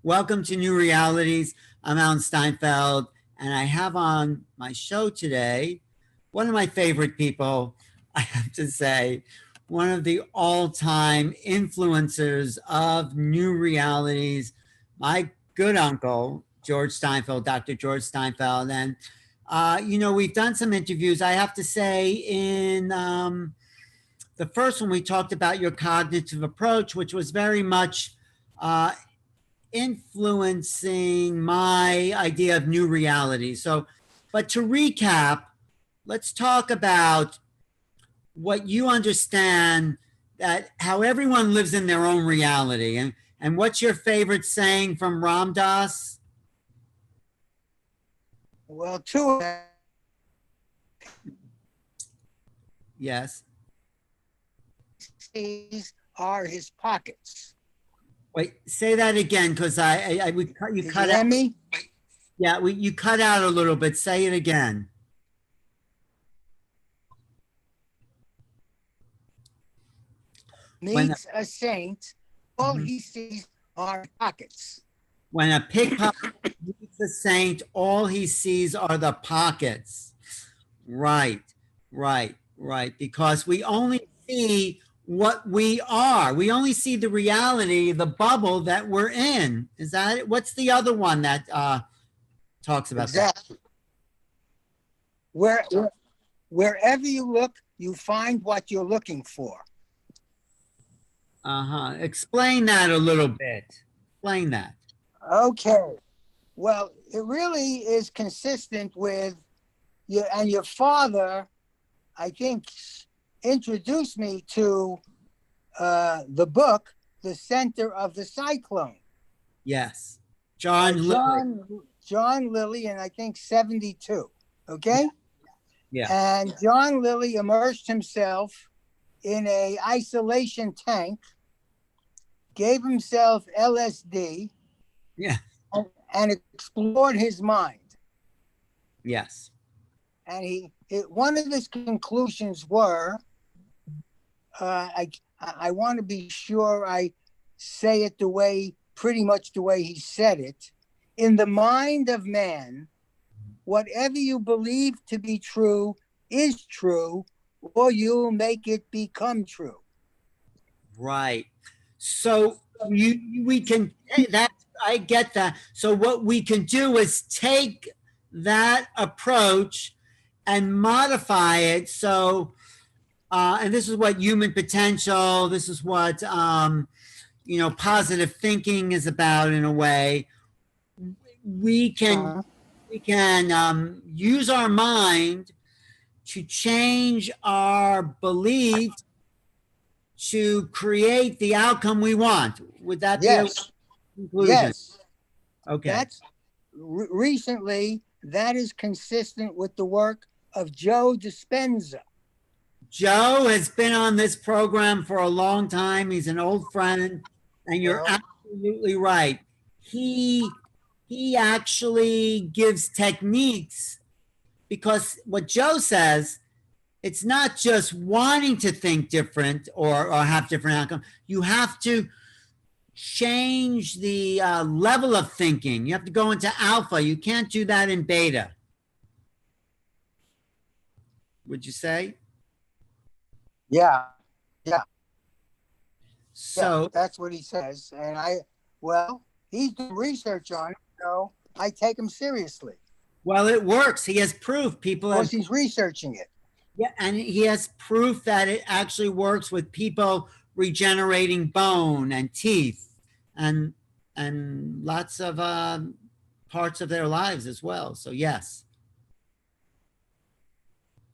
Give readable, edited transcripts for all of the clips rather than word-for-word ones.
Welcome to New Realities. I'm Alan Steinfeld, and I have on my show today one of my favorite people, I have to say, one of the all-time influencers of New Realities, my good uncle, George Steinfeld, Dr. George Steinfeld. And, we've done some interviews. I have to say, in the first one, we talked about your cognitive approach, which was very much uh, influencing my idea of new reality. So, but to recap, let's talk about what you understand that how everyone lives in their own reality. And what's your favorite saying from Ram Dass? Well, two of Yes. these are his pockets. Wait, say that again, because you Did cut you hear out. me? Yeah, you cut out a little bit. Say it again. When Meets a saint, all he sees are pockets. when a pickpocket meets a saint, all he sees are the pockets. Right, right. Because we only see what we are. We only see the reality, the bubble that we're in. Is that it? What's the other one that talks about that? Exactly. Where, wherever you look, you find what you're looking for. Uh-huh. Explain that a little bit. Explain that. Okay. Well, it really is consistent with you and your father, I think, introduced me to the book, The Center of the Cyclone. Yes. John Lilly. John Lilly, and I think 72. Okay. Yeah. And John Lilly immersed himself in a isolation tank, gave himself LSD, Yeah. and explored his mind. Yes. And one of his conclusions were, I want to be sure I say it pretty much the way he said it. In the mind of man, whatever you believe to be true is true, or you'll make it become true. Right. So we can that I get that. So what we can do is take that approach and modify it. So and this is what human potential. This is what positive thinking is about in a way. We can use our mind to change our beliefs to create the outcome we want. Would that be a conclusion? Yes. Okay. That's recently that is consistent with the work of Joe Dispenza. Joe has been on this program for a long time. He's an old friend, and you're absolutely right. He actually gives techniques because what Joe says, it's not just wanting to think different or have different outcomes. You have to change the level of thinking. You have to go into alpha. You can't do that in beta. Would you say? Yeah. So that's what he says. And he's doing research on it, so I take him seriously. Well, it works. He has proof. He's researching it. Yeah, and he has proof that it actually works with people regenerating bone and teeth and lots of parts of their lives as well. So yes.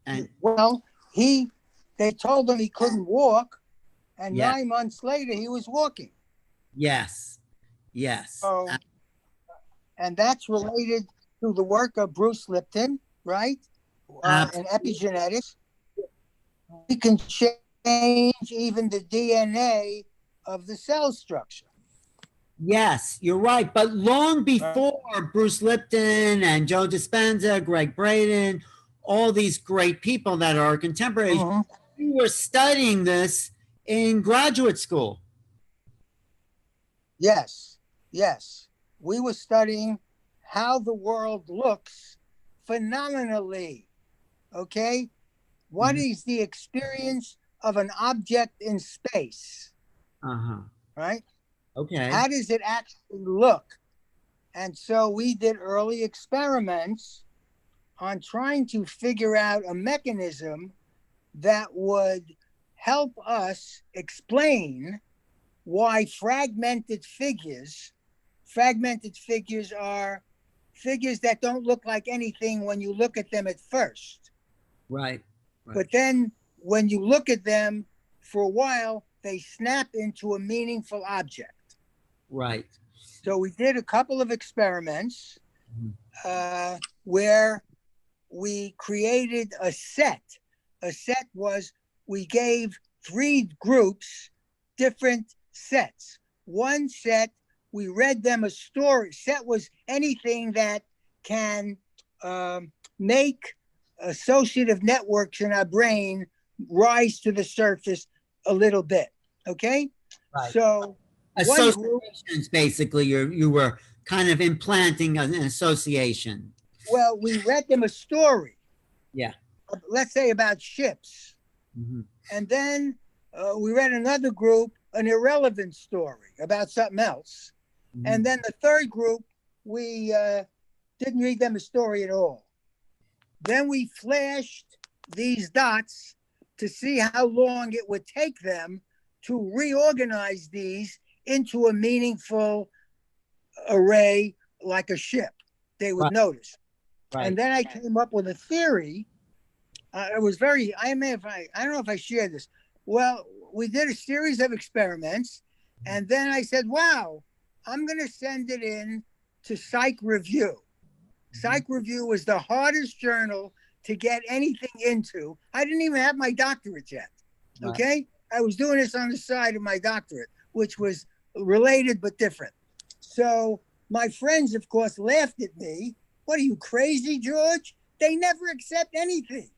And they told him he couldn't walk, and 9 months later he was walking. Yes. So, and that's related to the work of Bruce Lipton, right? And epigenetics. We can change even the DNA of the cell structure. Yes, you're right. But long before Bruce Lipton and Joe Dispenza, Greg Braden, all these great people that are contemporaries, we were studying this in graduate school. Yes. we were studying how the world looks phenomenally. Okay? What Mhm. is the experience of an object in space? Uh-huh. Right? Okay. How does it actually look? And so we did early experiments on trying to figure out a mechanism that would help us explain why fragmented figures are figures that don't look like anything when you look at them at first. Right. Right. But then when you look at them for a while, they snap into a meaningful object. Right. So we did a couple of experiments Mhm. where we created a set. A set was we gave three groups different sets. One set, we read them a story. Set was anything that can make associative networks in our brain rise to the surface a little bit. Okay? Right. So one group, Associations, basically, you were kind of implanting an association. well, we read them a story, Yeah. let's say about ships. Mm-hmm. And then we read another group an irrelevant story about something else. Mm-hmm. And then the third group, we didn't read them a story at all. Then we flashed these dots to see how long it would take them to reorganize these into a meaningful array like a ship. They would Right. notice. Right. And then I came up with a theory. It was very, I don't know if I shared this. Well, we did a series of experiments. And then I said, wow, I'm going to send it in to Psych Review. Psych Review was the hardest journal to get anything into. I didn't even have my doctorate yet. Right. Okay. I was doing this on the side of my doctorate, which was related but different. So my friends, of course, laughed at me. What are you, crazy, George? They never accept anything.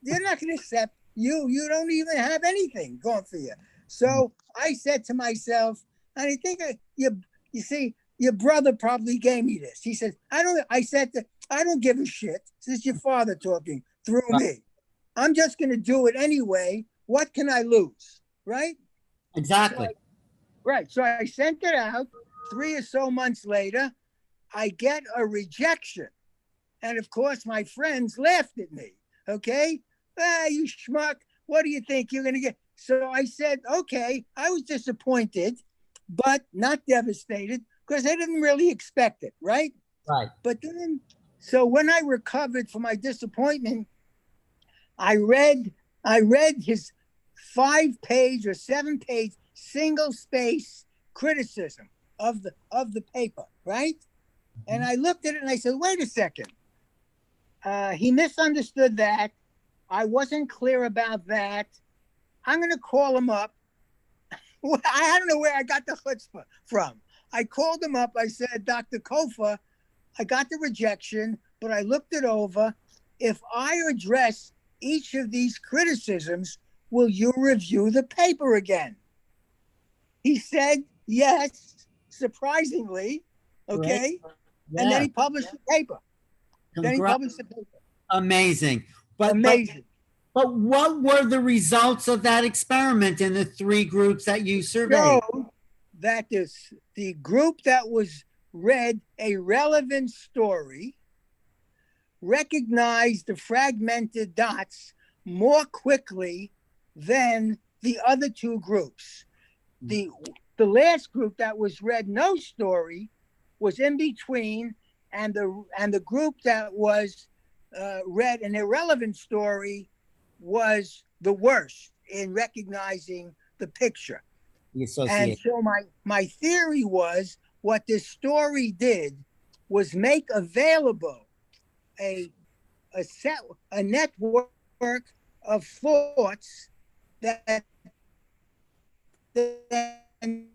They're not going to accept you. You don't even have anything going for you. So I said to myself, and I think you see, your brother probably gave me this. He said, I said, I don't give a shit. This is your father talking through Right. me. I'm just going to do it anyway. What can I lose? Right? Exactly. Right. So I sent it out 3 or so months later. I get a rejection. And of course, my friends laughed at me. Okay. Ah, you schmuck. What do you think you're going to get? So I said, okay, I was disappointed, but not devastated because I didn't really expect it. Right. Right. But then, so when I recovered from my disappointment, I read, I read his 5 page or 7 page single space criticism of the paper. Right. And I looked at it and I said, wait a second. He misunderstood that. I wasn't clear about that. I'm going to call him up. I don't know where I got the chutzpah from. I called him up. I said, Dr. Kofa, I got the rejection, but I looked it over. If I address each of these criticisms, will you review the paper again? He said, yes, surprisingly. Great. Okay. And then Yeah. he published the paper. Then he Congrats. published the paper. Amazing. But Amazing. but what were the results of that experiment in the three groups that you surveyed? Showed that the group that was read a relevant story recognized the fragmented dots more quickly than the other two groups. The the last group that was read no story was in between, and the group that was read an irrelevant story was the worst in recognizing the picture. The And associate. so my theory was what this story did was make available a a set a network of thoughts that then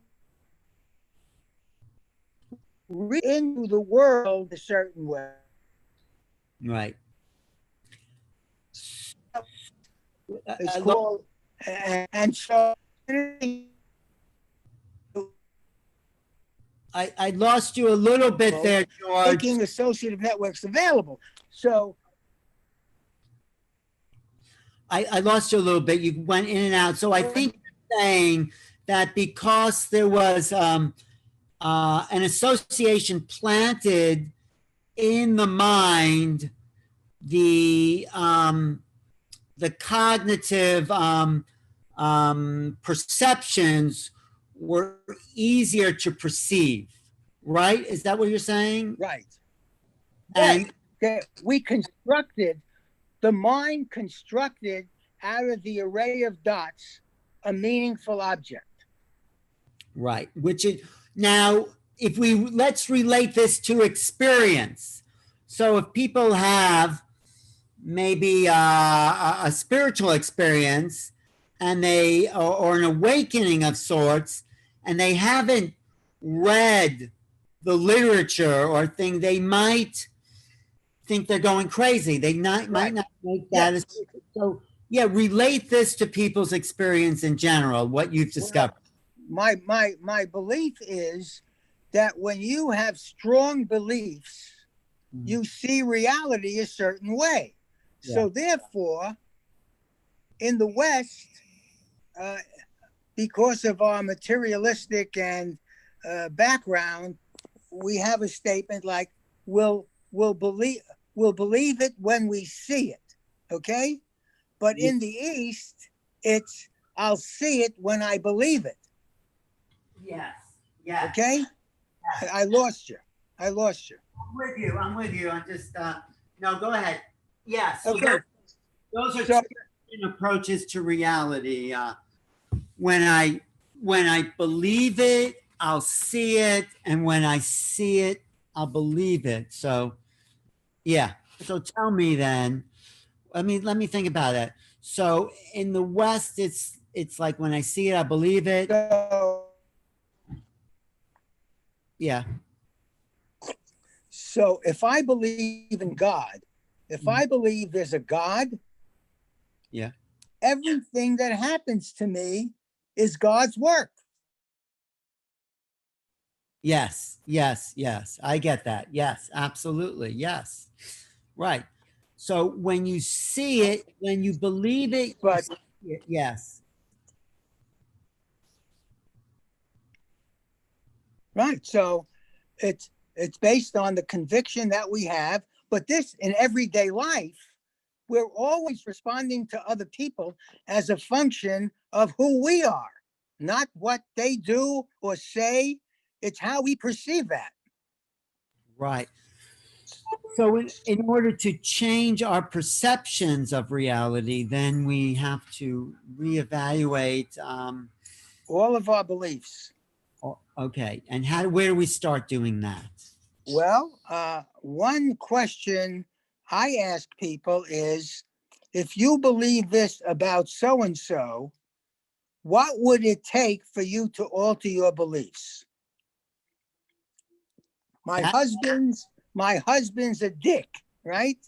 into the world a certain way. Right. It's called and so I lost you a little bit there, George. Making associative networks available. So I lost you a little bit. You went in and out. So I think you're saying that because there was an association planted in the mind, the cognitive perceptions were easier to perceive, right? Is that what you're saying? right. And That we constructed, the mind constructed out of the array of dots a meaningful object. right, which is now, if we let's relate this to experience. So if people have maybe a spiritual experience and they or an awakening of sorts, and they haven't read the literature or thing, they might think they're going crazy. They might not make that as so. Yeah, relate this to people's experience in general, what you've discovered. Well, my belief is that when you have strong beliefs, you see reality a certain way. Yeah. So therefore, in the West, because of our materialistic and background, we have a statement like we'll believe it when we see it. Okay, but in the East, it's I'll see it when I believe it. Yes. Yes. Okay. Yes. I lost you. I'm with you. I'm just no. Go ahead. Yes. So okay. Those are two approaches to reality. When I believe it, I'll see it, and when I see it, I'll believe it. So, yeah. So tell me then. Let me think about it. So in the West, it's like when I see it, I believe it. Yeah. So if I believe in God, if I believe there's a God, yeah, everything that happens to me is God's work. Yes. I get that. Yes, absolutely. Yes. Right. So when you see it, when you believe it, but yes. Right. So it's based on the conviction that we have, but this in everyday life, we're always responding to other people as a function of who we are, not what they do or say. It's how we perceive that. Right. So in order to change our perceptions of reality, then we have to reevaluate all of our beliefs. Okay. And where do we start doing that? Well, one question I ask people is, if you believe this about so-and-so, what would it take for you to alter your beliefs? My husband's a dick, right?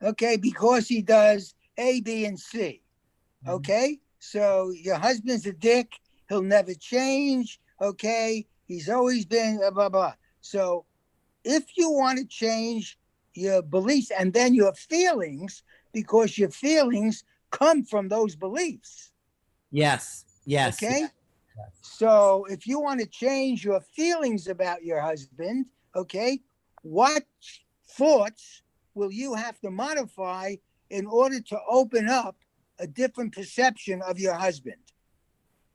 Okay, because he does A, B, and C. Okay, so your husband's a dick. He'll never change. Okay, he's always been blah, blah, blah. So if you want to change your beliefs and then your feelings, because your feelings come from those beliefs. Yes. Okay. Yes. So if you want to change your feelings about your husband, okay, what thoughts will you have to modify in order to open up a different perception of your husband?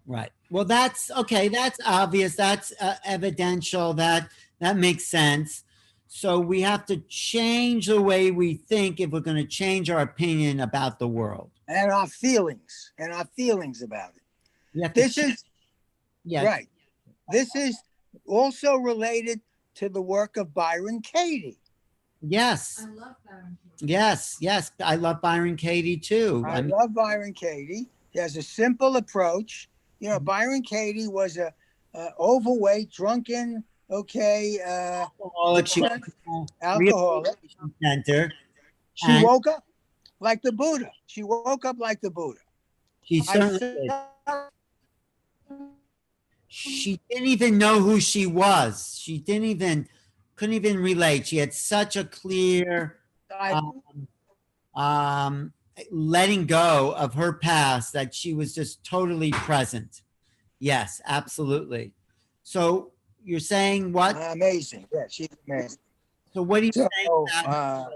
Right. Well, that's okay. That's obvious. That's evidential. That makes sense. So we have to change the way we think if we're going to change our opinion about the world and our feelings about it. This is right. This is also related to the work of Byron Katie. Yes. I love Byron Katie. Yes. I love Byron Katie too. I love Byron Katie. He has a simple approach. You know, Byron Katie was a overweight, drunken, alcoholic. Center. She woke up like the Buddha. She certainly did. she didn't even know who she was. Couldn't even relate. She had such a clear I, um, um, letting go of her past that she was just totally present. Yes, absolutely. So you're saying what? amazing. Yeah, she's amazing. So what are you So, saying that,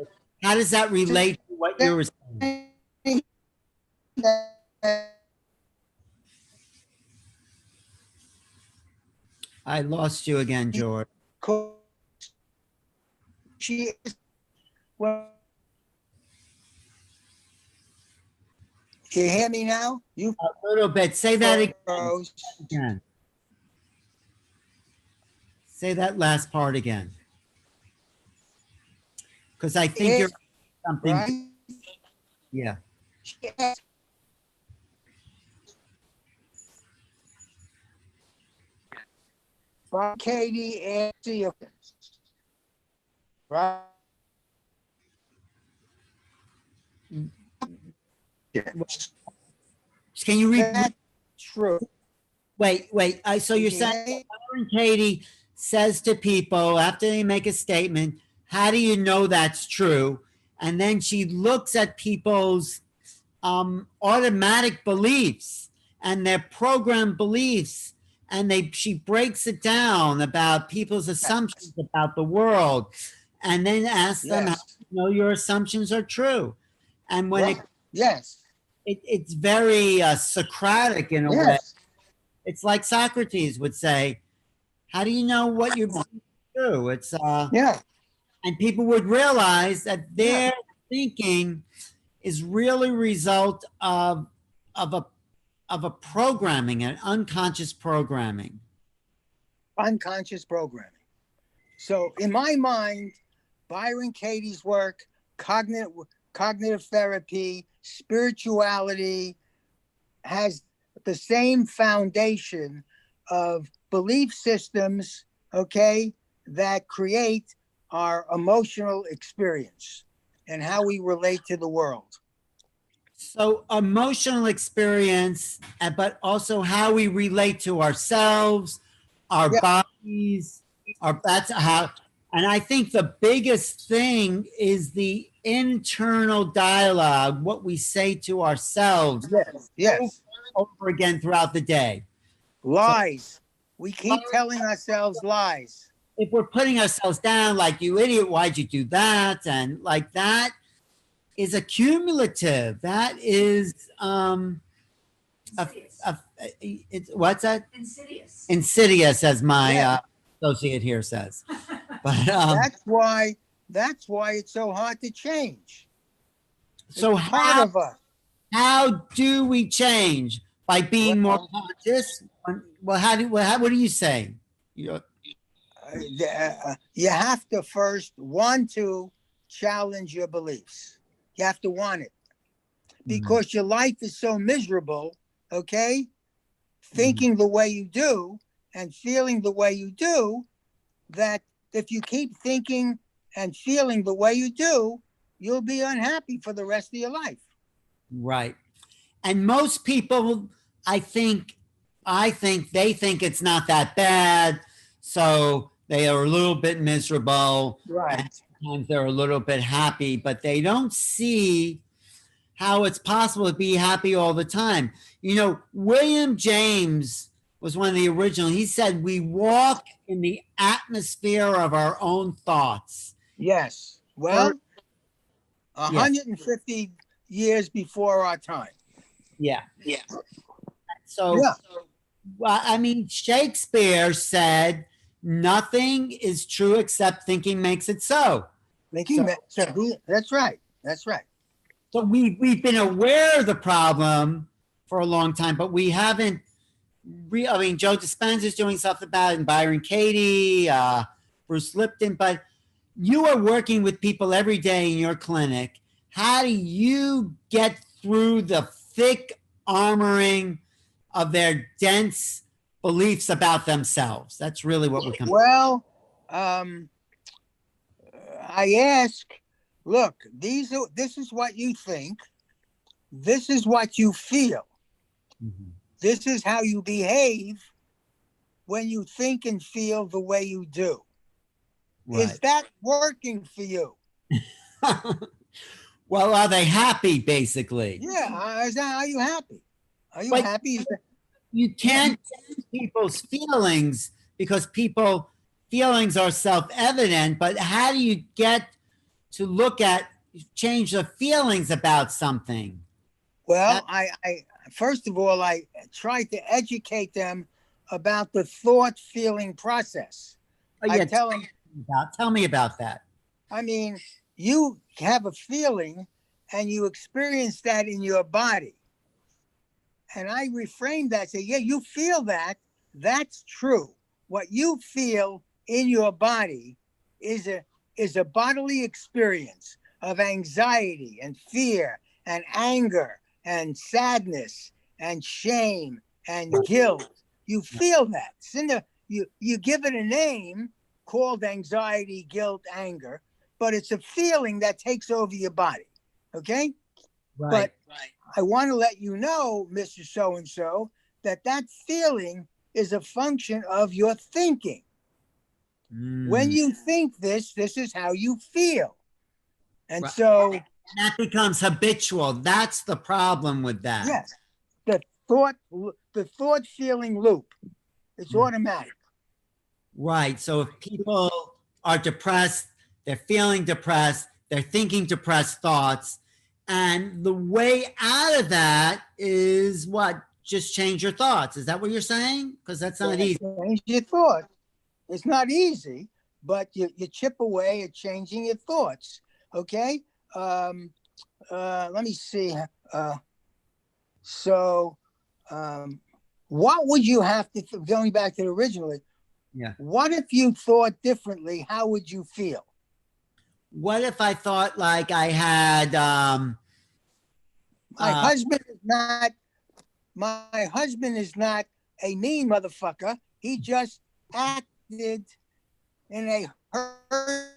how does that relate to what you were saying? I lost you again, George. she is, well, you hear me now? You A little bit. Say that again. froze. Again. Say that last part again. Because I think you're Is something. right. Yeah. She asked by Katie answer your right. Can you read? That's true. Wait. So you're saying that Byron Katie says to people after they make a statement, how do you know that's true? And then she looks at people's automatic beliefs and their programmed beliefs, and she breaks it down about people's assumptions about the world, and then asks them how Yes. you know your assumptions are true. And when Right. Yes. it's very Socratic in a way. Yes. It's like Socrates would say, "How do you know what you're true?" It's Yeah. and people would realize that Yeah. their thinking is really a result of a of a programming, an unconscious programming. Unconscious programming. So in my mind, Byron Katie's work, cognitive therapy, spirituality has the same foundation of belief systems, okay, that create our emotional experience and how we relate to the world. So emotional experience, but also how we relate to ourselves, our Yeah. bodies, our that's how. And I think the biggest thing is the internal dialogue, what we say to ourselves Yes. over Yes. and over again throughout the day. So Lies. We keep telling ourselves lies. if we're putting ourselves down, like you idiot, why'd you do that? And like that is accumulative. That is a, a, what's that? Insidious. Insidious, as my Yeah. associate here says. But That's why it's so hard to change. so It's part of us. how do we change? By being more Well, conscious? Well, what do you say? you have to first want to challenge your beliefs. You have to want it because your life is so miserable, okay? Thinking the way you do and feeling the way you do, that if you keep thinking and feeling the way you do, you'll be unhappy for the rest of your life. Right. And most people, I think they think it's not that bad. So they are a little bit miserable. Right. And sometimes they're a little bit happy, but they don't see how it's possible to be happy all the time. You know, William James was one of the original. He said, we walk in the atmosphere of our own thoughts. Yes. Well, 150 years before our time. Yeah. Yeah. So, well, I mean, Shakespeare said, nothing is true except thinking makes it so. That's right. That's right. So we've been aware of the problem for a long time, but we haven't. I mean, Joe Dispenza's doing stuff about it, and Byron Katie, Bruce Lipton, but you are working with people every day in your clinic. How do you get through the thick armoring of their dense beliefs about themselves? That's really what we're coming. Well, I ask, look, this is what you think. This is what you feel. Mm-hmm. This is how you behave. when you think and feel the way you do. Right. Is that working for you? Well, are they happy, basically? Yeah. Are you happy? Are you But happy? you can't change people's feelings because people feelings are self-evident, but how do you get to look at change the feelings about something? Well, That, I first of all, I tried to educate them about the thought feeling process. oh I yeah, tell them, tell me about that. I mean, you have a feeling and you experience that in your body. And I reframe that, say, yeah, you feel that. That's true. What you feel in your body is a bodily experience of anxiety and fear and anger and sadness and shame and guilt. You feel that. It's in the, you give it a name called anxiety, guilt, anger, but it's a feeling that takes over your body. Okay? Right. But I want to let you know, Mr. So and so, that that feeling is a function of your thinking. When Mm, you think this is how you feel. And right. so, And that becomes habitual. That's the problem with that. yes, the thought feeling loop, it's Mm. automatic. Right. So if people are depressed, they're feeling depressed, they're thinking depressed thoughts. And the way out of that is what? Just change your thoughts. Is that what you're saying? Because that's not easy. Change your thought. It's not easy, but you chip away at changing your thoughts. Okay. Let me see. So, um, what would you have to, going back to the originally, Yeah. what if you thought differently? How would you feel? What if I thought like I had My uh husband is not, my husband is not a mean motherfucker. He just acted in a hurtful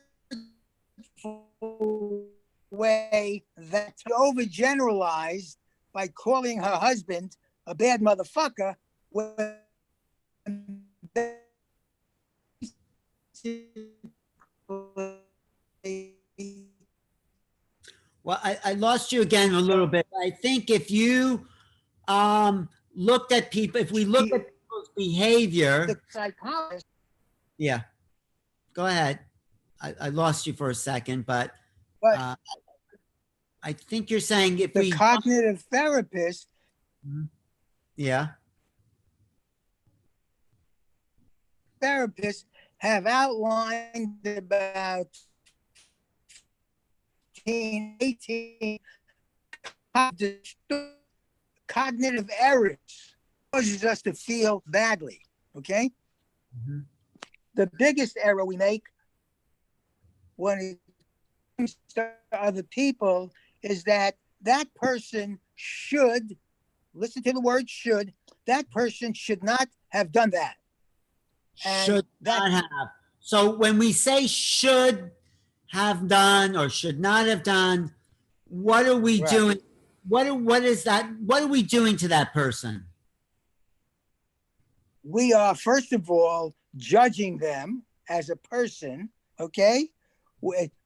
way that overgeneralized by calling her husband a bad motherfucker when well, I lost you again a little bit. I think if you looked at people, if we look at people's behavior, the psychologist, yeah, go ahead. I lost you for a second, but but uh, I think you're saying if the we, cognitive therapist yeah, therapists have outlined about 18 cognitive errors causes us to feel badly. Okay. Mhm. The biggest error we make when it comes to other people is that that person should, listen to the word should, that person should not have done that. And Should that, not have. So when we say should have done or should not have done, what are we right. doing? What is that? What are we doing to that person? We are, first of all, judging them as a person, okay?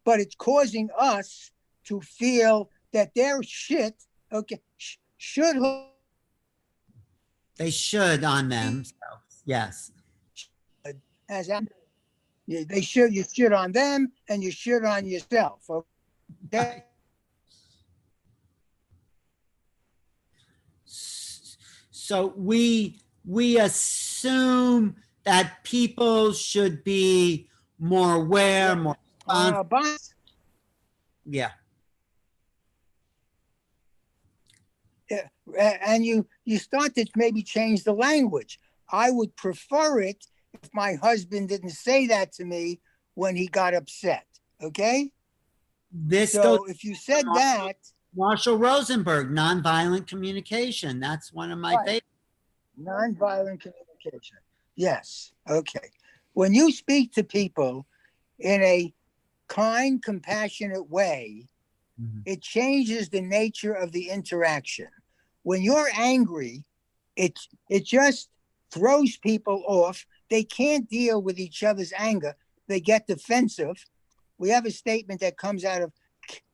But it's causing us to feel that their shit, okay, should They should on themselves. Yes. as they should, you should on them and you should on yourself, okay? So we assume that people should be more aware, Yeah. more responsive. But Yeah. and you start to maybe change the language. I would prefer it if my husband didn't say that to me when he got upset, okay? This goes So if you said to that, Marshall Rosenberg, nonviolent communication. That's one of my right, favorites. nonviolent communication. Yes. Okay. When you speak to people in a kind, compassionate way, Mhm. it changes the nature of the interaction. When you're angry, it just throws people off. They can't deal with each other's anger. They get defensive. We have a statement that comes out of,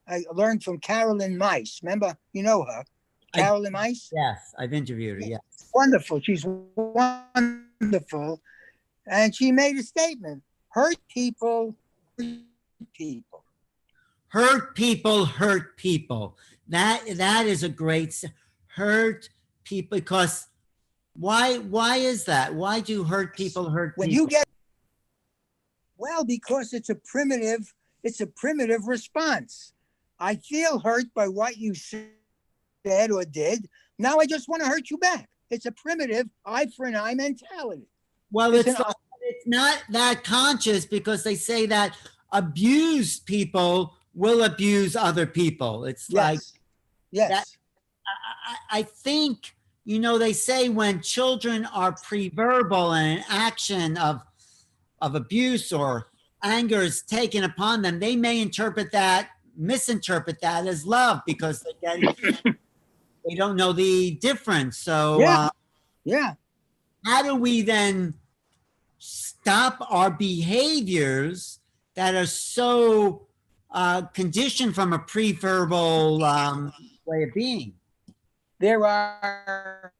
I learned from Carolyn Mice. Remember, you know her, Carolyn Mice? Yes, I've interviewed her, yes. Wonderful. She's wonderful. And she made a statement, hurt people, hurt people. Hurt people, hurt people. That is a great hurt people, because why is that? Why do hurt people hurt When people? you get, well, because it's a primitive response. I feel hurt by what you said or did. Now I just want to hurt you back. It's a primitive eye for an eye mentality. Well, it's not that conscious, because they say that abused people will abuse other people. It's like, yes. That, I think, they say when children are pre-verbal and an action of abuse or anger is taken upon them, they may misinterpret that as love, because they don't know the difference. So how do we then stop our behaviors that are so conditioned from a pre-verbal way of being? There are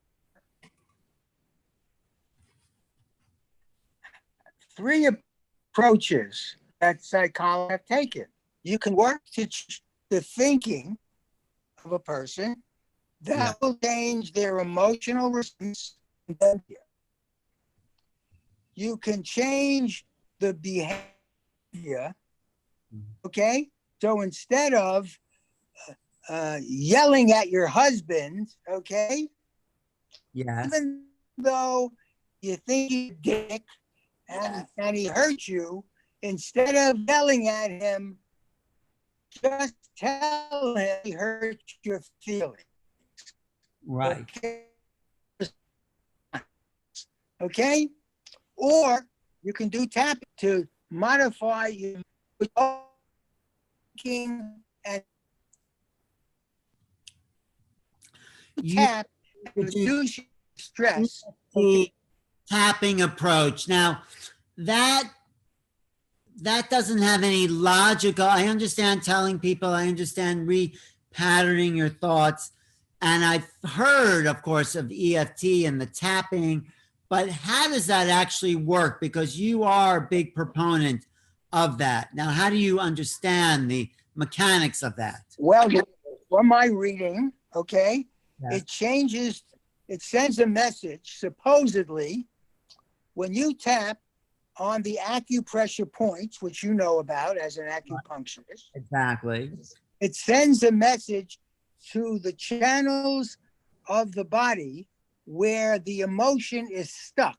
3 approaches that psychologists have taken. You can work to change the thinking of a person. That will change their emotional response. You can change the behavior. Okay? So instead of yelling at your husband, okay? Yes. Even though you think he's a dick and he hurt you, instead of yelling at him, just tell him he hurt your feelings. Right. Okay? Or you can do tapping to modify your thinking and tap and reduce stress. The tapping approach. Now, that doesn't have any logical. I understand telling people, I understand repatterning your thoughts. And I've heard, of course, of EFT and the tapping, but how does that actually work? Because you are a big proponent of that. Now, how do you understand the mechanics of that? Well, from my reading, okay, it changes, it sends a message, supposedly, when you tap on the acupressure points, which you know about as an acupuncturist. Exactly. It sends a message to the channels of the body where the emotion is stuck.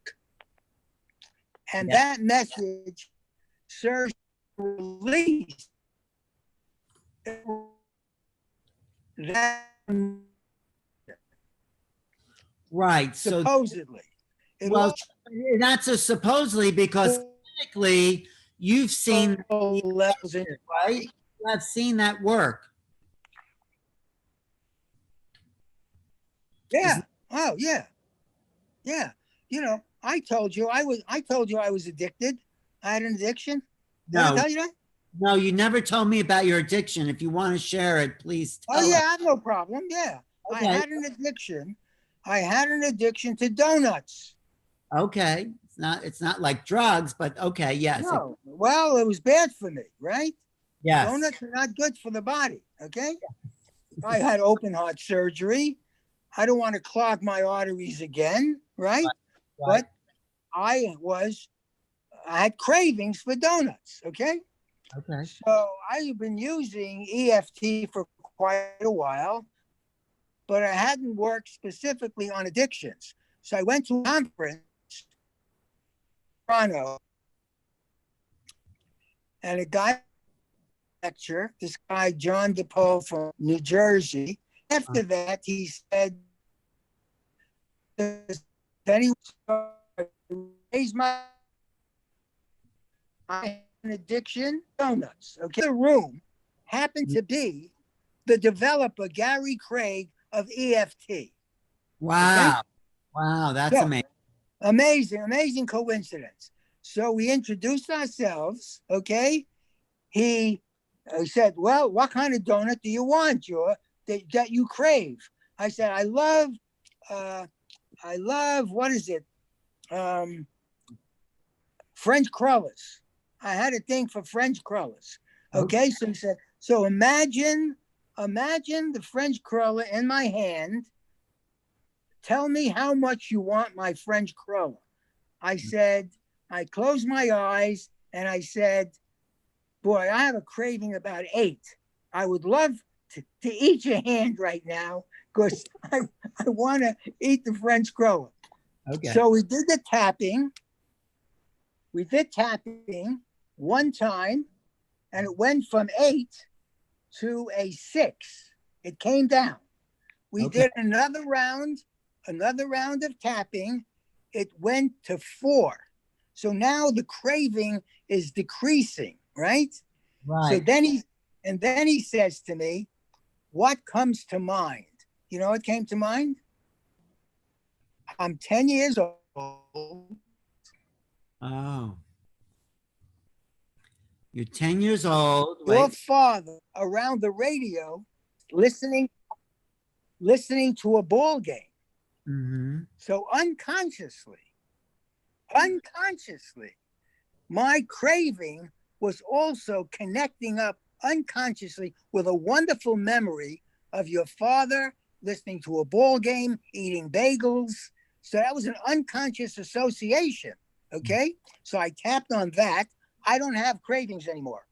And that message serves to release that. Right. Supposedly. Well, not so supposedly, because clinically you've seen levels in it, right? You have seen that work. Yeah. Oh, yeah. Yeah. I told you I was addicted. I had an addiction. Did I tell you that? No, you never told me about your addiction. If you want to share it, please tell us. I have no problem. Yeah. Okay. I had an addiction. I had an addiction to donuts. Okay. It's not like drugs, but okay, yes. No. Well, it was bad for me, right? Yes. Donuts are not good for the body. Okay. I had open heart surgery. I don't want to clog my arteries again, right? But I had cravings for donuts, okay? Okay. So I've been using EFT for quite a while, but I hadn't worked specifically on addictions. So I went to a conference in Toronto, and a guy lecture, this guy, John DePaul from New Jersey. After that, he said, does anyone raise my I have an addiction? Donuts. Okay. The room happened to be the developer, Gary Craig of EFT. Wow. Okay? Wow, that's amazing. Amazing, amazing coincidence. So we introduced ourselves, okay? He said, well, what kind of donut do you want, that you crave? I said, uh, what is it? French crullers. I had a thing for French crullers. Okay, so he said, so imagine the French cruller in my hand. Tell me how much you want my French cruller. I said, I closed my eyes and I said, boy, I have a craving about 8. I would love to eat your hand right now because I want to eat the French cruller. Okay. So we did the tapping. We did tapping one time and it went from 8 to a 6. It came down. We did another round of tapping. It went to 4. So now the craving is decreasing, right? Right. So then he says to me, what comes to mind? You know what came to mind? I'm 10 years old. Oh. You're 10 years old. Your father around the radio listening to a ball game. Mm-hmm. So unconsciously, my craving was also connecting up unconsciously with a wonderful memory of your father listening to a ball game, eating bagels. So that was an unconscious association. Okay. So I tapped on that. I don't have cravings anymore.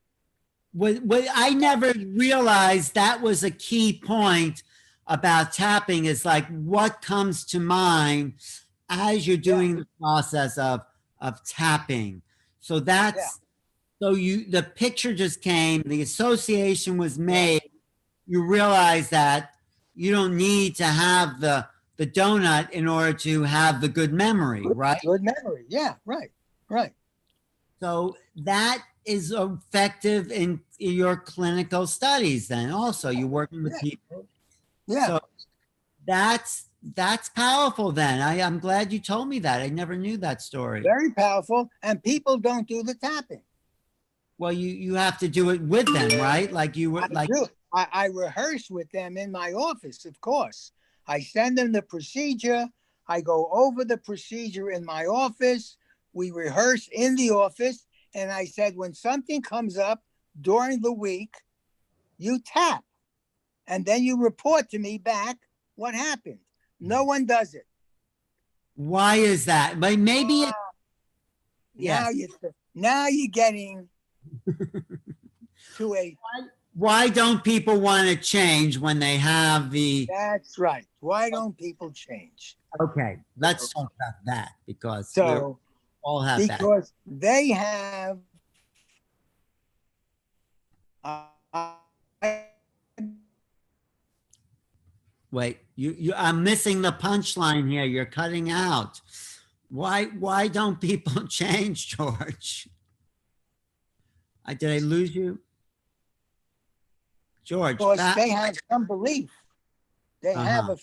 What I never realized that was a key point about tapping is like what comes to mind as you're doing the process of tapping. So that's so the picture just came, the association was made. You realize that you don't need to have the donut in order to have the good memory, right? Good memory. Yeah, right. So that is effective in your clinical studies then also. You're working with people. Yeah. So that's powerful then. I'm glad you told me that. I never knew that story. Very powerful. And people don't do the tapping. Well, you have to do it with them, right? Like you were like I rehearse with them in my office, of course. I send them the procedure. I go over the procedure in my office. We rehearse in the office. And I said, when something comes up during the week, you tap. And then you report to me back what happened. No one does it. Why is that? But maybe it. Now you're getting to a. Why don't people want to change when they have the? That's right. Why don't people change? Okay, let's talk about that because so all have because that. They have. Wait, I'm missing the punchline here. You're cutting out. Why don't people change, George? Did I lose you? George. Because they have some belief. They have a.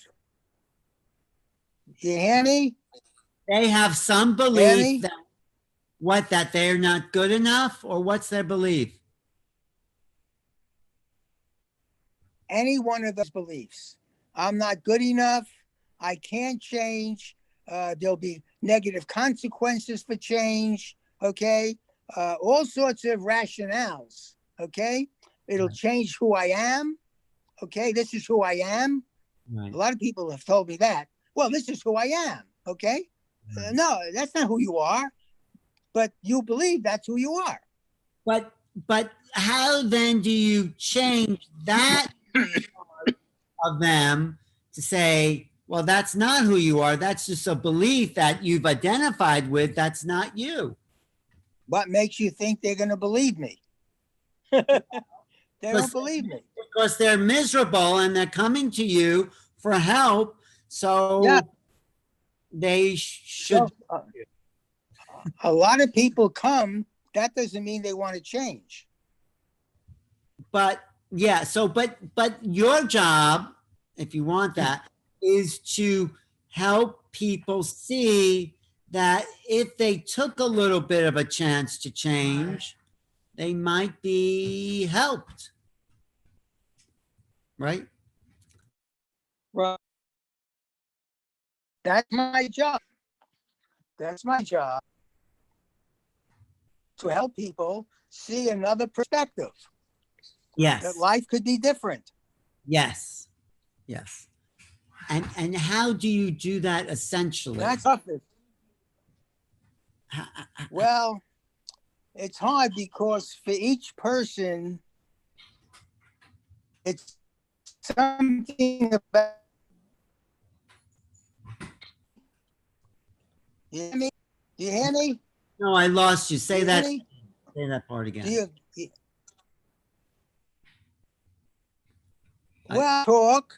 You hear me? They have some belief that they're not good enough, or what's their belief? Any one of those beliefs. I'm not good enough. I can't change. There'll be negative consequences for change. Okay. All sorts of rationales. Okay. It'll change who I am. Okay. This is who I am. Right. A lot of people have told me that. Well, this is who I am. Okay. Right. No, that's not who you are. But you believe that's who you are. But how then do you change that of them to say, well, that's not who you are. That's just a belief that you've identified with. That's not you. What makes you think they're going to believe me? They don't believe me. Because they're miserable and they're coming to you for help. So they should. So, a lot of people come. That doesn't mean they want to change. But but your job, if you want that, is to help people see that if they took a little bit of a chance to change, they might be helped. Right? Right. That's my job. That's my job, to help people see another perspective, that Yes. life could be different. Yes. Yes. And how do you do that essentially? That's toughest. Well, it's hard because for each person, it's something about. You hear me? Do you hear me? No, I lost you. Do Say you that. hear me? Say that part Do again. you? Well, talk.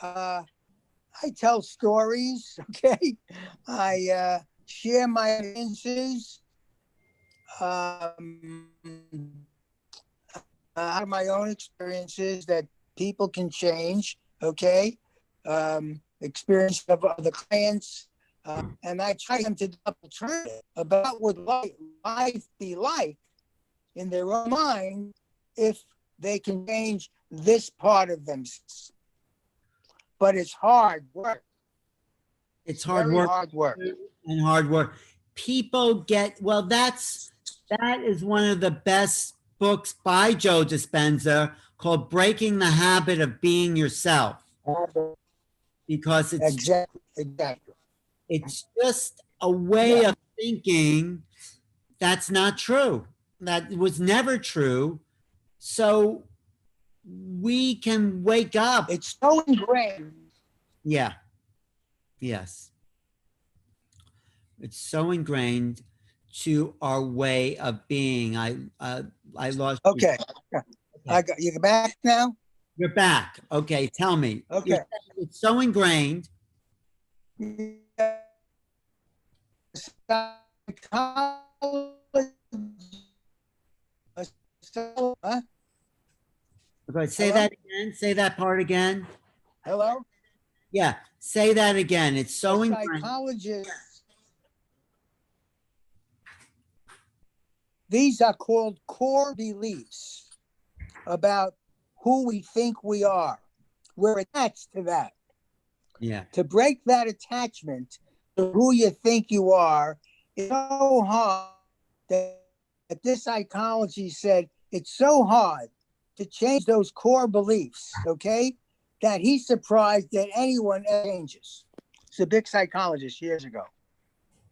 I tell stories. Okay, I share my experiences. Um, out of my own experiences that people can change. Okay, experience of other clients, and I try them to alternative about what life be like in their own mind if they can change this part of themselves. But it's hard work. It's hard Very work hard work. and hard work. People get, well, that is one of the best books by Joe Dispenza called Breaking the Habit of Being Yourself, because Exactly. it's just a way of thinking that's not true. That was never true. So we can wake up. It's so ingrained. Yeah. Yes. It's so ingrained to our way of being. I lost you. Okay. I got you back now. You're back. Okay, tell me. Okay. It's so ingrained. Huh? Okay, say Hello? that again. Say that part again. Hello? Yeah, say that again. It's so A ingrained. psychologist. These are called core beliefs about who we think we are. We're attached to that. Yeah. To break that attachment to who you think you are is so hard that this psychology said it's so hard to change those core beliefs, okay, that he's surprised that anyone changes. It's a big psychologist years ago.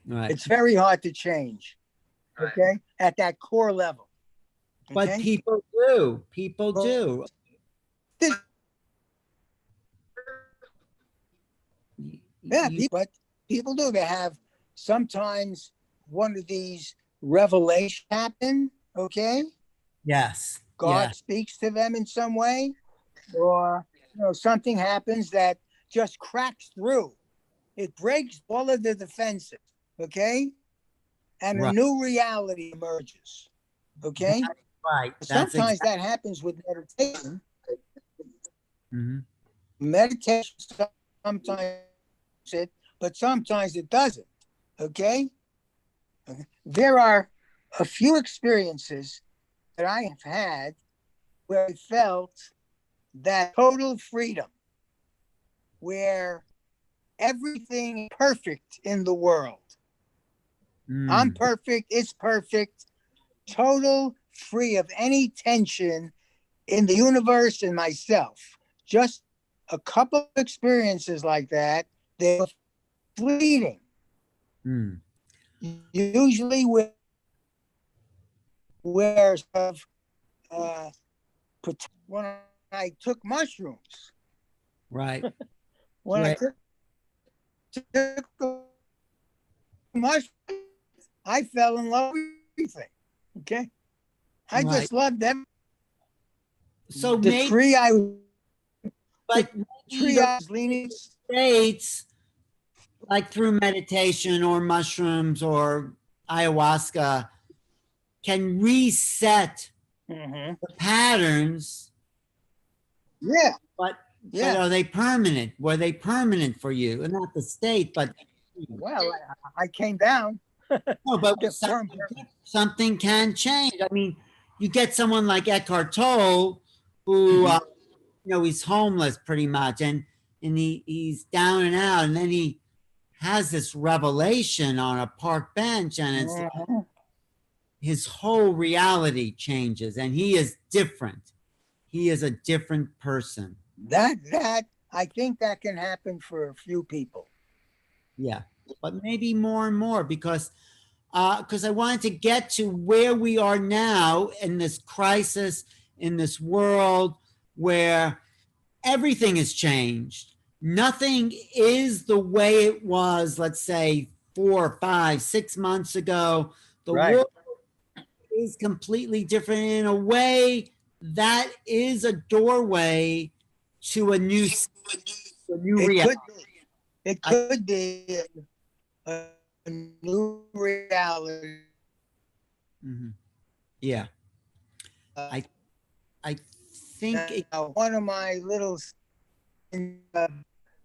Right. It's very hard to change, okay, at that core level. But Okay? people do. People do. This, yeah, but people do. They have sometimes one of these revelations happen, okay? Yes. God Yeah. speaks to them in some way, or something happens that just cracks through. It breaks all of the defenses, okay? And a Right. new reality emerges, okay? That's right. That's Sometimes exactly. that happens with meditation. Mhm. Meditation sometimes it, but sometimes it doesn't, okay? There are a few experiences that I have had where I felt that total freedom, where everything perfect in the world. I'm Mm. perfect, it's perfect, total free of any tension in the universe and myself. Just a couple of experiences like that, they were fleeting. Mm. Usually where of when I took mushrooms. Right. When I Right. took mushrooms, I fell in love with everything. Okay. I Right. just loved them. So The maybe, tree I but maybe the was leaning. states, like through meditation or mushrooms or ayahuasca, can reset Mhm. the patterns. Yeah. But Yeah. are they permanent? Were they permanent for you? And not the state, but Well, I came down. No, but Get firm. something can change. I mean, you get someone like Eckhart Tolle, who he's homeless pretty much, and he's down and out, and then he has this revelation on a park bench, and it's his whole reality changes, and he is different. He is a different person. That I think that can happen for a few people. Yeah, but maybe more and more because I wanted to get to where we are now in this crisis, in this world where everything has changed. Nothing is the way it was, let's say, 4, 5, 6 months ago. The world is completely different in a way that is a doorway to a new reality. It could be a new reality. Mm-hmm. Yeah. I think now, one of my little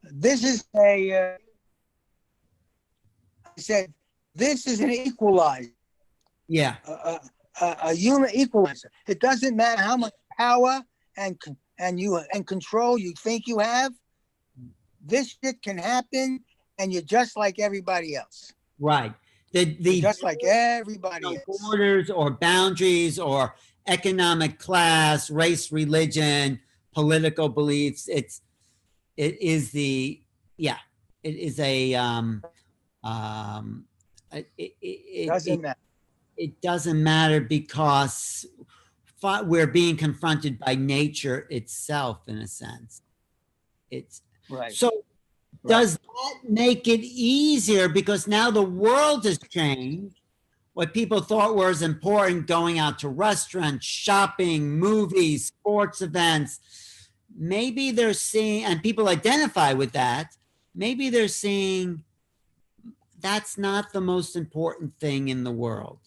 this is a I said this is an equalizer. Yeah. A human equalizer. It doesn't matter how much power and control you think you have. This shit can happen, and you're just like everybody else. Right. You're just like everybody else. Borders or boundaries or economic class, race, religion, political beliefs. It is a doesn't matter. It doesn't matter because we're being confronted by nature itself, in a sense. It's right. So does that make it easier because now the world has changed? What people thought was important, going out to restaurants, shopping, movies, sports events, maybe they're seeing, and people identify with that, maybe they're seeing that's not the most important thing in the world.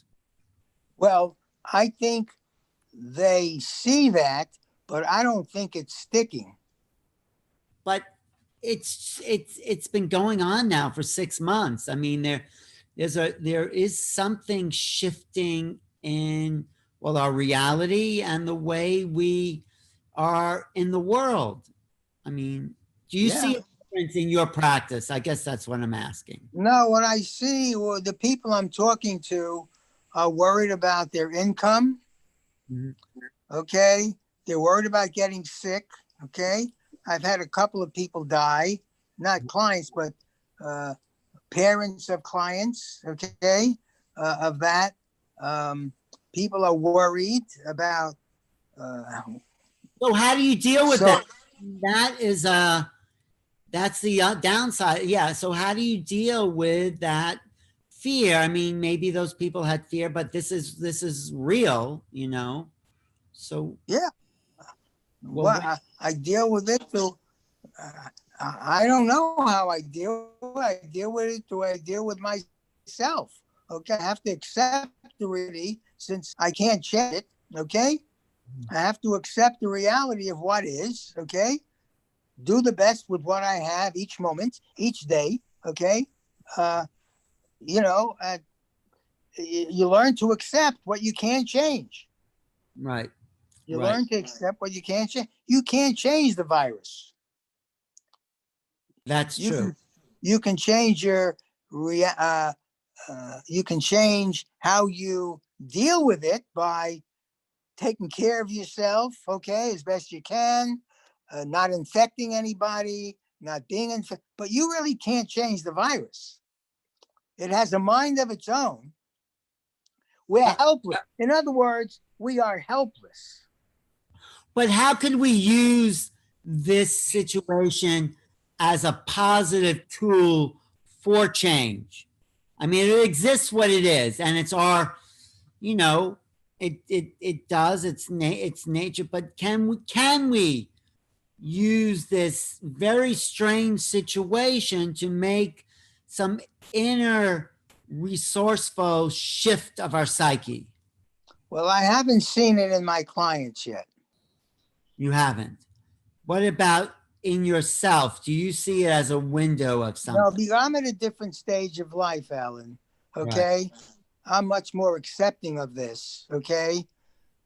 Well, I think they see that, but I don't think it's sticking. But it's been going on now for 6 months. I mean, there is something shifting in our reality and the way we are in the world. I mean, do you see a difference in your practice? I guess that's what I'm asking. No, what I see, well, the people I'm talking to are worried about their income. Mm-hmm. Okay. They're worried about getting sick. Okay. I've had a couple of people die, not clients, but parents of clients, okay, of that. People are worried about. So how do you deal with that? That is that's the downside. Yeah. So how do you deal with that fear? I mean, maybe those people had fear, but this is real, So yeah. Well, I deal with it. So I don't know how I deal. I deal with it the way I deal with myself. Okay, I have to accept the reality since I can't change it. Okay, I have to accept the reality of what is. Okay, do the best with what I have each moment, each day. Okay, you learn to accept what you can't change. Right. You learn to accept what you can't change. You can't change the virus. That's true. You can change you can change how you deal with it by taking care of yourself, okay, as best you can, not infecting anybody, not being infected. But you really can't change the virus. It has a mind of its own. We're helpless. In other words, we are helpless. But how can we use this situation as a positive tool for change? I mean, it exists what it is, and it's our, it does, it's nature. But can we use this very strange situation to make some inner resourceful shift of our psyche? Well, I haven't seen it in my clients yet. You haven't. What about in yourself? Do you see it as a window of No, something? because I'm at a different stage of life, Alan. Right, Okay. I'm much more accepting of this. Okay. right.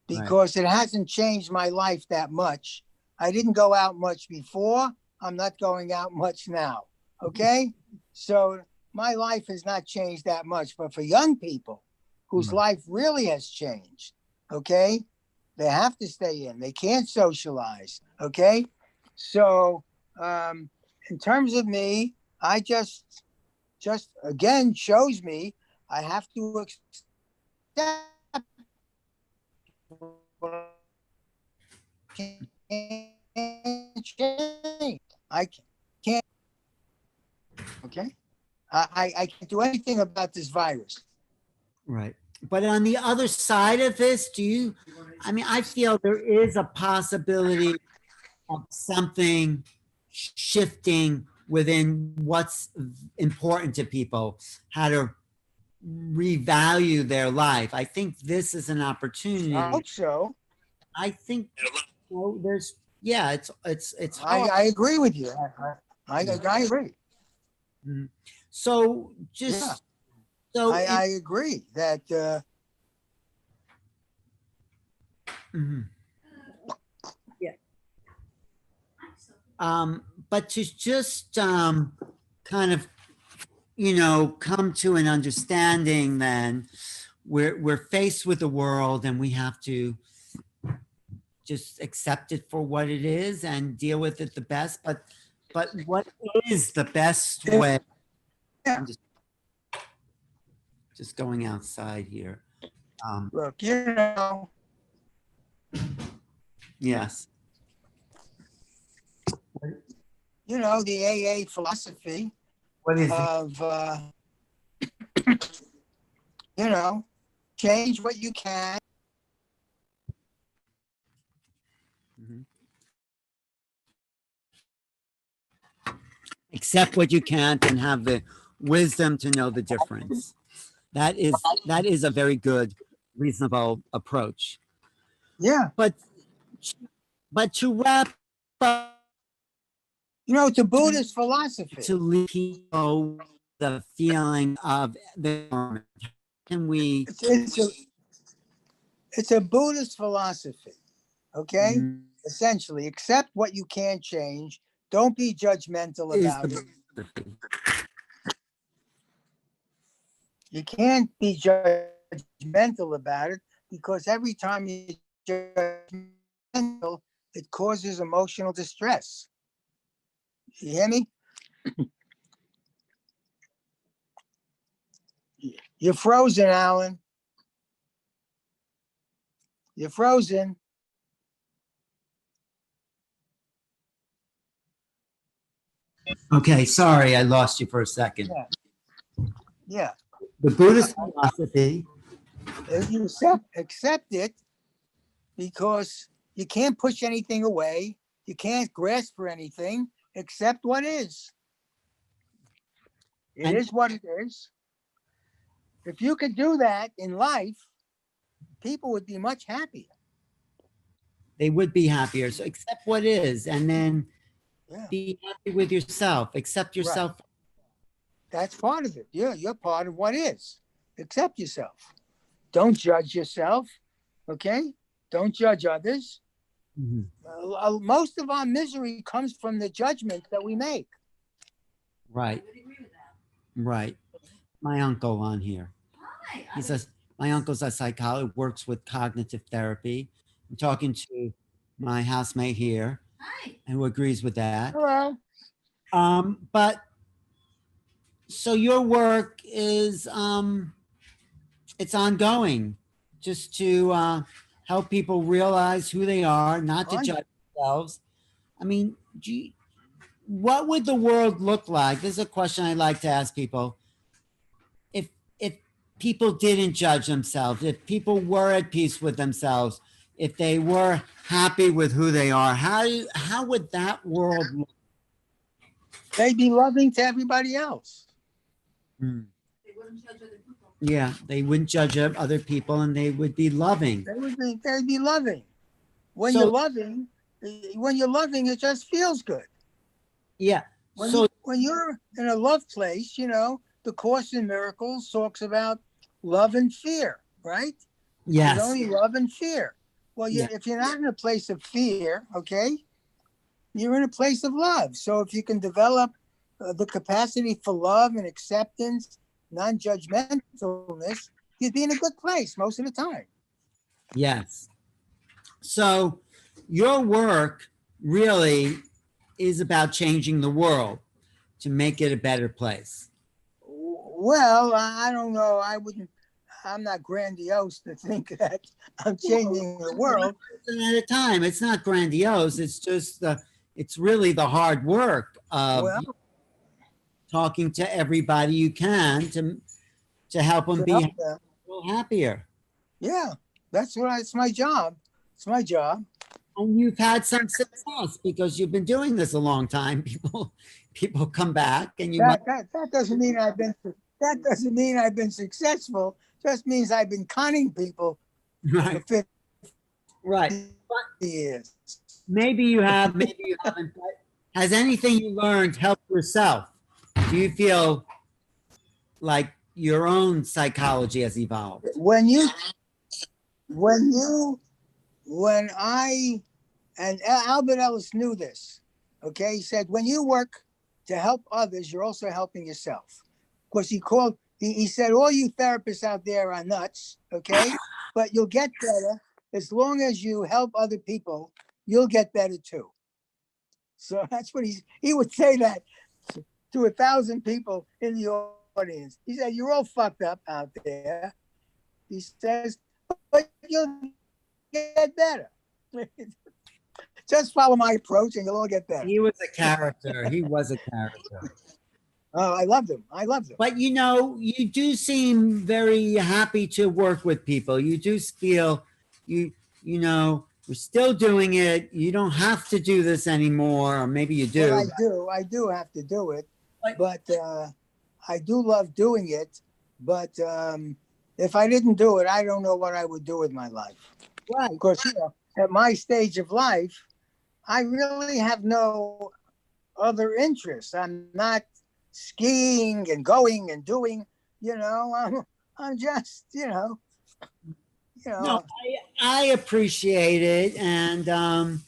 Because it hasn't changed my life that much. I didn't go out much before. I'm not going out much now. Okay. So my life has not changed that much. But for young people whose Right. life really has changed, okay, they have to stay in. They can't socialize. Okay. So, in terms of me, I just again shows me I have to accept what I can't change. I can't. Okay. I can't do anything about this virus. Right. But on the other side of this, I mean, I feel there is a possibility of something shifting within what's important to people, how to revalue their life. I think this is an I opportunity. hope so. I think, there's, yeah, it's I, hard. I agree with you. I agree. Mhm. So Yeah, just so I it, agree that mhm. Yeah. But to just kind of, come to an understanding, then we're faced with the world and we have to just accept it for what it is and deal with it the best. But what is the best if, way? yeah, I'm just going outside here. Um, look, yes. the AA philosophy What is it? of you know, change what you can. Mhm. Accept what you can't and have the wisdom to know the difference. That is a very good, reasonable approach. Yeah, But to wrap up, it's a Buddhist philosophy. to leave people the feeling of the moment, can we? It's it's a it's a Buddhist philosophy. Okay, Mm, essentially, accept what you can't change. Don't be judgmental is about the it. You can't be judgmental about it because every time you judgmental, it causes emotional distress. You hear me? You're frozen, Alan. You're frozen. Okay, sorry, I lost you for a second. Yeah, yeah. The Buddhist philosophy. You accept it because you can't push anything away. You can't grasp for anything. Accept what is. It And is what it is. If you could do that in life, people would be much happier. they would be happier. So accept what is, and then Yeah, be happy with yourself. Accept right. yourself. That's part of it. You're part of what is. Accept yourself. Don't judge yourself. Okay? Don't judge others. Mhm. Most of our misery comes from the judgments that we make. Right, right. My uncle on here. He says my uncle's a psychologist, works with cognitive therapy. I'm talking to my housemate here, who agrees with that. Hello. But so your work is it's ongoing, just to help people realize who they are, not to On. judge themselves. I mean, what would the world look like? This is a question I like to ask people. If people didn't judge themselves, if people were at peace with themselves, if they were happy with who they are, how would that world look? They'd be loving to everybody else. Hmm. Yeah, they wouldn't judge other people, and they would be loving. They'd be loving. When you're So loving, when you're loving, it just feels good. Yeah. When So when you're in a love place, the Course in Miracles talks about love and fear, right? There's yes. only love and fear. Well, Yeah. if you're not in a place of fear, okay, you're in a place of love. So if you can develop the capacity for love and acceptance, non-judgmentalness, you'd be in a good place most of the time. Yes. So your work really is about changing the world to make it a better place. Well, I don't know. I'm not grandiose to think that I'm changing the One world. person at a time. It's not grandiose. It's just it's really the hard work of Well, talking to everybody you can to help them to be help a them. little happier. Yeah, it's my job. It's my job. And you've had some success because you've been doing this a long time. People come back, and you might That doesn't mean I've been successful. Just means I've been conning people for right, 50 right. But years. maybe you have, maybe you haven't. But has anything you learned helped yourself? Do you feel like your own psychology has evolved? When you when I and Albert Ellis knew this. Okay, he said when you work to help others, you're also helping yourself. Of course, he said all you therapists out there are nuts. Okay, but you'll get better as long as you help other people. You'll get better too. So that's what he would say that to 1,000 people in the audience. He said, "You're all fucked up out there." He says, "But you'll get better. Just follow my approach, and you'll all get better." He was a character. He was a character. Oh, I loved him. I loved him. But you do seem very happy to work with people. You do feel you we're still doing it. You don't have to do this anymore, or maybe you Well, do. I do have to do it, But but I do love doing it. But if I didn't do it, I don't know what I would do with my life. right. Of course, at my stage of life, I really have no other interests. I'm not skiing and going and doing. I'm just No, I appreciate it, and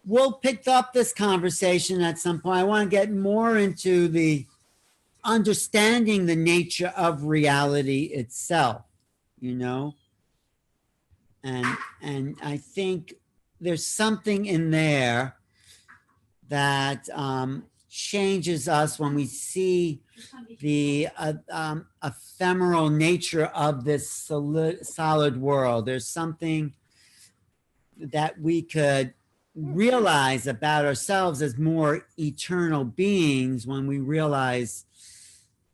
we'll pick up this conversation at some point. I want to get more into the understanding the nature of reality itself. You know, and I think there's something in there that changes us when we see the ephemeral nature of this solid world. There's something that we could realize about ourselves as more eternal beings when we realize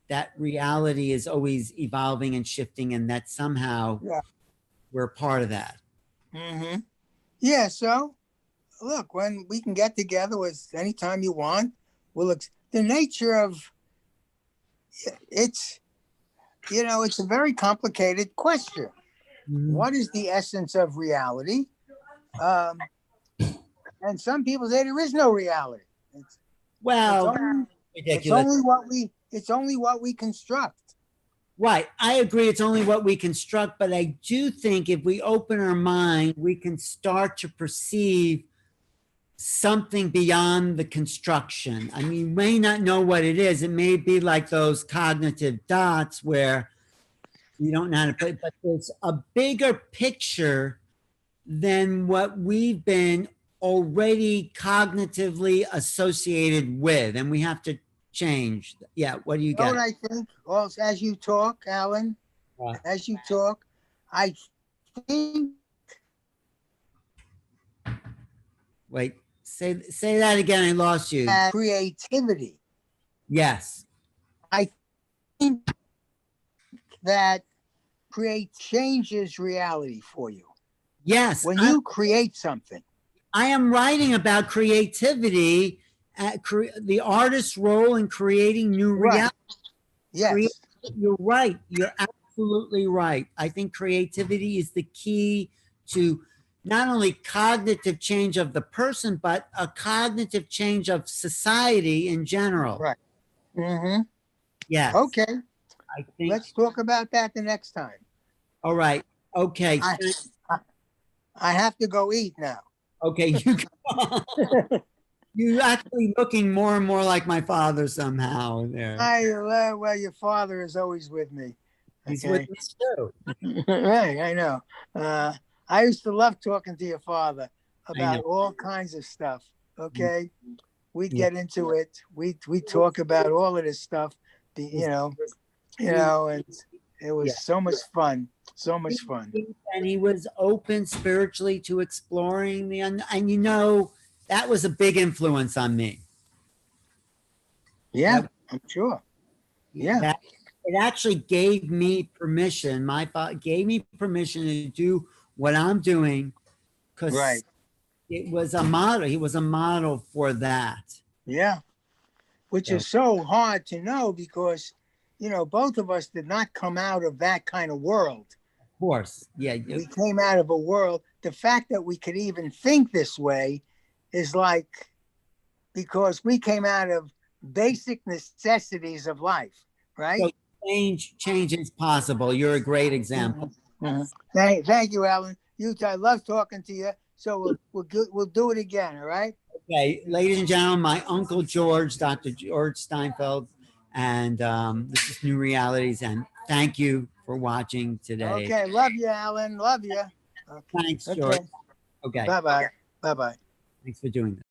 that reality is always evolving and shifting, and that somehow yeah. we're part of that. Mm-hmm. Yeah. So look, when we can get together with anytime you want, the nature of it's it's a very complicated question. Mhm. What is the essence of reality? Um, and some people say there is no reality. It's, it's Well, only ridiculous. it's only what we construct. Right. I agree. It's only what we construct, but I do think if we open our mind, we can start to perceive something beyond the construction. I mean, you may not know what it is. It may be like those cognitive dots where you don't know how to put it, but there's a bigger picture than what we've been already cognitively associated with. And we have to change. Yeah. What do you You know what get? I think? Also, as you talk, Alan, as you talk, I think Wait, say that again. I lost you. that creativity. Yes. I think that create changes reality for you. Yes. When you create something, I am writing about creativity, the artist's role in creating new right? reality. Yes. You're right. You're absolutely right. I think creativity is the key to not only cognitive change of the person, but a cognitive change of society in general. Right. Mm-hmm. Yes, Okay. I think. Let's talk about that the next time. All right. Okay. I, I, I have to go eat now. Okay. You actually looking more and more like my father somehow there. Well, your father is always with me. He's with Okay. me too. Right, I know. I used to love talking to your father I know. about all kinds of stuff. Okay. We'd Yeah. get into it. We talk about all of this stuff. And it Yeah. was so much fun. So much fun. And he was open spiritually to exploring the and you know that was a big influence on me. Yeah, That, I'm sure. Yeah. that it actually gave me permission. My father gave me permission to do what I'm doing because Right. it was a model. He was a model for that. Yeah. Which So, is so hard to know because, both of us did not come out of that kind of world. of course, yeah, We came out of a world. The fact that we could even think this way is like because we came out of basic necessities of life, right? so change is possible. You're a great example. Mm-hmm. Mm-hmm. Thank you, Alan. I love talking to you. So we'll do it again. All right. Okay, ladies and gentlemen, my uncle George, Dr. George Steinfeld, and this is New Realities. And thank you for watching today. Okay. Love you, Alan. Love you. Okay. Thanks, George. Okay. Okay, Bye bye. Bye bye. thanks for doing this.